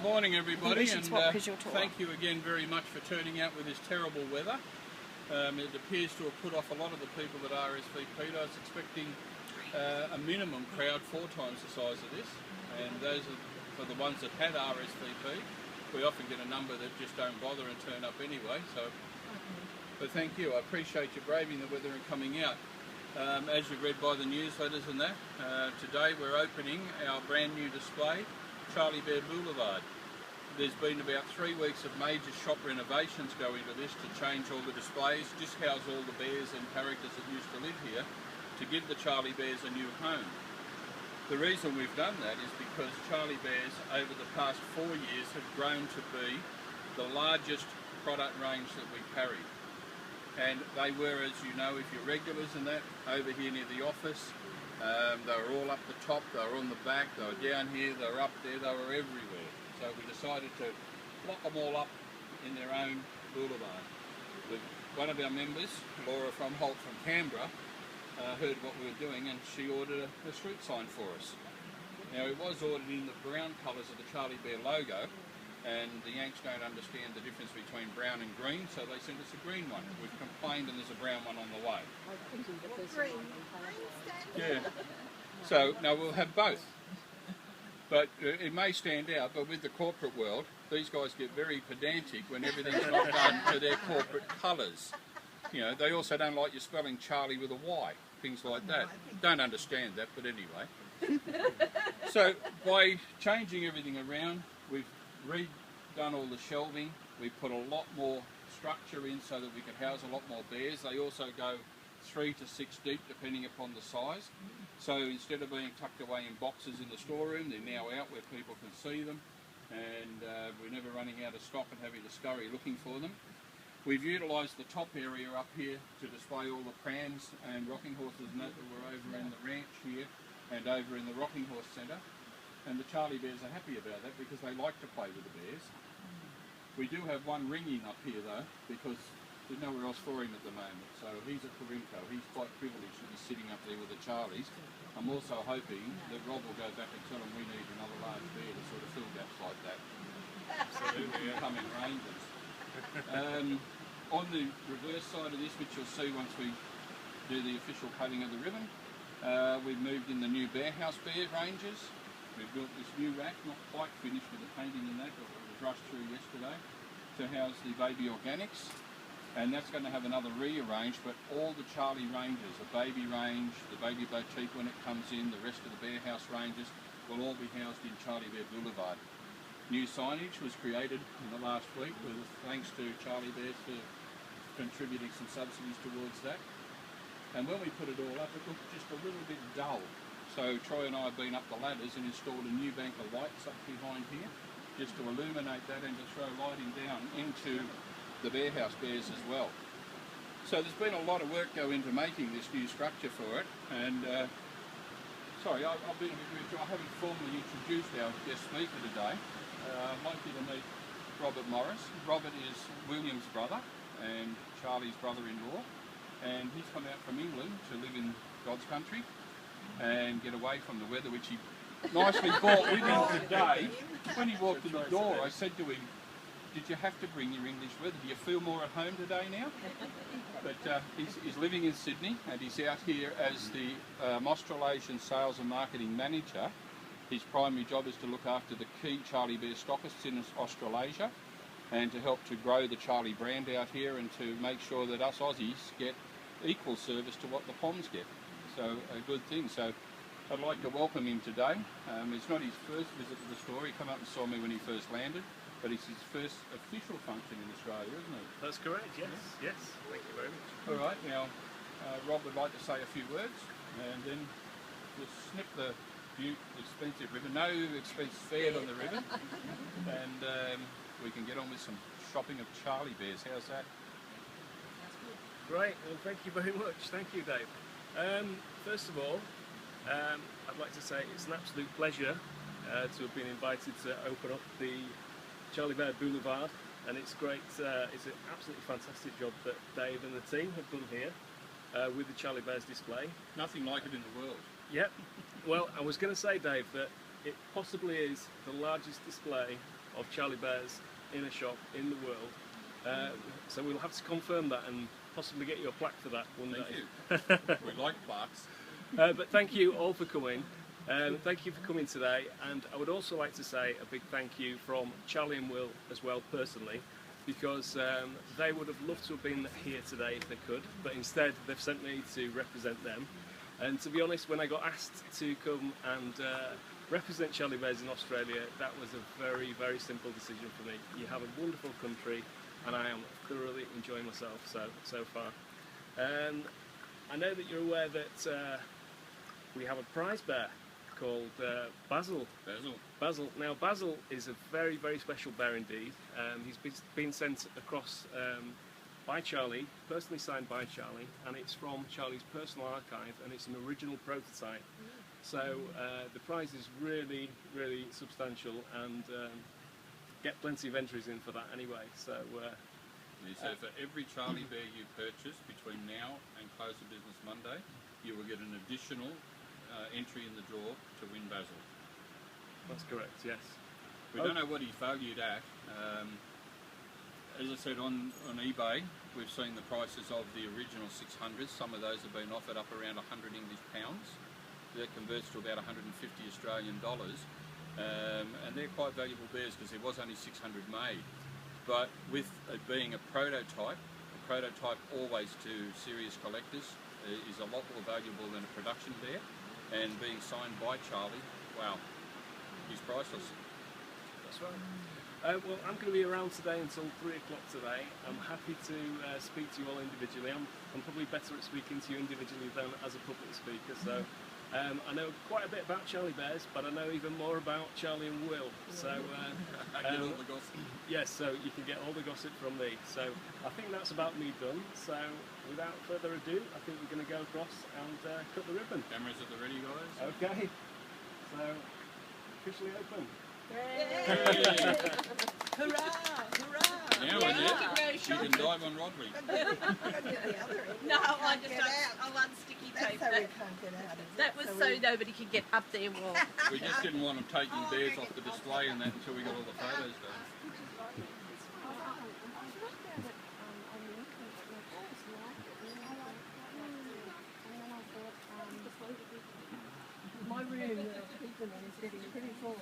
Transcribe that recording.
Good morning, everybody, and thank you again very much for turning out with this terrible weather. It appears to have put off a lot of the people that RSVP'd. I was expecting a minimum crowd 4 times the size of this, and those are for the ones that had RSVP. We often get a number that just don't bother and turn up anyway. But thank you. I appreciate you braving the weather and coming out. As you've read by the newsletters and that, today we're opening our brand new display, Charlie Bear Boulevard. There's been about 3 weeks of major shop renovations go into this to change all the displays, just house all the bears and characters that used to live here, to give the Charlie Bears a new home. The reason we've done that is because Charlie Bears over the past 4 years have grown to be the largest product range that we carry. And they were, as you know, if you're regulars and that, over here near the office, they were all up the top, they were on the back, they were down here, they were up there, they were everywhere. So we decided to lock them all up in their own boulevard. One of our members, Laura from Holt from Canberra, heard what we were doing and she ordered a street sign for us. Now it was ordered in the brown colours of the Charlie Bear logo, and the Yanks don't understand the difference between brown and green, so they sent us a green one. We've complained and there's a brown one on the way. Yeah. So now we'll have both. But it may stand out, but with the corporate world, these guys get very pedantic when everything's not done to their corporate colours. You know, they also don't like you spelling Charlie with a Y, things like that. Don't understand that, but anyway. So by changing everything around, we've redone all the shelving, we put a lot more structure in so that we can house a lot more bears. They also go 3 to 6 deep depending upon the size. So instead of being tucked away in boxes in the storeroom, they're now out where people can see them, and we're never running out of stock and having to scurry looking for them. We've utilised the top area up here to display all the prams and rocking horses and that were over in the ranch here and over in the rocking horse centre. And the Charlie Bears are happy about that because they like to play with the bears. We do have one ringing up here though, because there's nowhere else for him at the moment. So he's a Corinco. He's quite privileged to be sitting up there with the Charlies. I'm also hoping that Rob will go back and tell him we need another large bear to sort of fill gaps like that. Absolutely. Coming ranges. On the reverse side of this, which you'll see once we do the official cutting of the ribbon, we've moved in the new Bear House bear ranges. We've built this new rack, not quite finished with the painting and that, but it was rushed through yesterday, to house the baby organics. And that's going to have another rearrange, but all the Charlie ranges, the baby range, the baby boutique when it comes in, the rest of the Bear House ranges, will all be housed in Charlie Bear Boulevard. New signage was created in the last week, with thanks to Charlie Bears for contributing some subsidies towards that. And when we put it all up, it looked just a little bit dull. So Troy and I have been up the ladders and installed a new bank of lights up behind here, just to illuminate that and to throw lighting down into the Bear House bears as well. So there's been a lot of work go into making this new structure for it, and sorry, I've been a bit rude. I haven't formally introduced our guest speaker today. I'd like you to meet Robert Morris. Robert is William's brother and Charlie's brother-in-law, and he's come out from England to live in God's country and get away from the weather, which he nicely brought with him today. When he walked in the door, I said to him, did you have to bring your English weather? Do you feel more at home today now? But he's living in Sydney, and he's out here as the Australasian Sales and Marketing Manager. His primary job is to look after the key Charlie Bear stockists in Australasia, and to help to grow the Charlie brand out here and to make sure that us Aussies get equal service to what the Poms get. So a good thing. So I'd like to welcome him today. It's not his first visit to the store. He came up and saw me when he first landed, but it's his first official function in Australia, isn't it? That's correct, yes. Yes, thank you very much. All right, now Rob would like to say a few words, and then we'll snip the expensive ribbon. No expense spared on the ribbon, and we can get on with some shopping of Charlie Bears. How's that? Great, well, thank you very much. Thank you, Dave. First of all, I'd like to say it's an absolute pleasure to have been invited to open up the Charlie Bear Boulevard, and it's great. It's an absolutely fantastic job that Dave and the team have done here with the Charlie Bears display. Nothing like it in the world. Yep. Well, I was going to say, Dave, that it possibly is the largest display of Charlie Bears in a shop in the world. So we'll have to confirm that and possibly get you a plaque for that one day. Thank you. We like plaques. But thank you all for coming. Thank you for coming today, and I would also like to say a big thank you from Charlie and Will as well personally, because they would have loved to have been here today if they could, but instead they've sent me to represent them. And to be honest, when I got asked to come and represent Charlie Bears in Australia, that was a very, very simple decision for me. You have a wonderful country, and I am thoroughly enjoying myself so far. I know that you're aware that we have a prize bear called Basil. Basil. Now, Basil is a very, very special bear indeed. He's been sent across by Charlie, personally signed by Charlie, and it's from Charlie's personal archive, and it's an original prototype. So the prize is really, really substantial, and get plenty of entries in for that anyway. So for every Charlie Bear you purchase between now and close of business Monday, you will get an additional entry in the draw to win Basil. That's correct, yes. We don't know what he's valued at. As I said, on eBay, we've seen the prices of the original 600s. Some of those have been offered up around 100 English pounds. That converts to about 150 Australian dollars. And they're quite valuable bears because there was only 600 made. But with it being a prototype always to serious collectors is a lot more valuable than a production bear. And being signed by Charlie, wow, he's priceless. That's right. Well, I'm going to be around today until 3 o'clock today. I'm happy to speak to you all individually. I'm probably better at speaking to you individually than as a public speaker. So I know quite a bit about Charlie Bears, but I know even more about Charlie and Will. So get all the gossip. Yes, so you can get all the gossip from me. So I think that's about me done. So without further ado, I think we're going to go across and cut the ribbon. Cameras at the ready, guys. Okay. So officially open. Hey. Hurrah! Hurrah! Now you can dive on Rodney. No, I want sticky tape. That's so we can't get out of it. That was so nobody could get up there. Well, We just didn't want them taking bears off the display and that until we got all the photos done. My room is getting pretty full.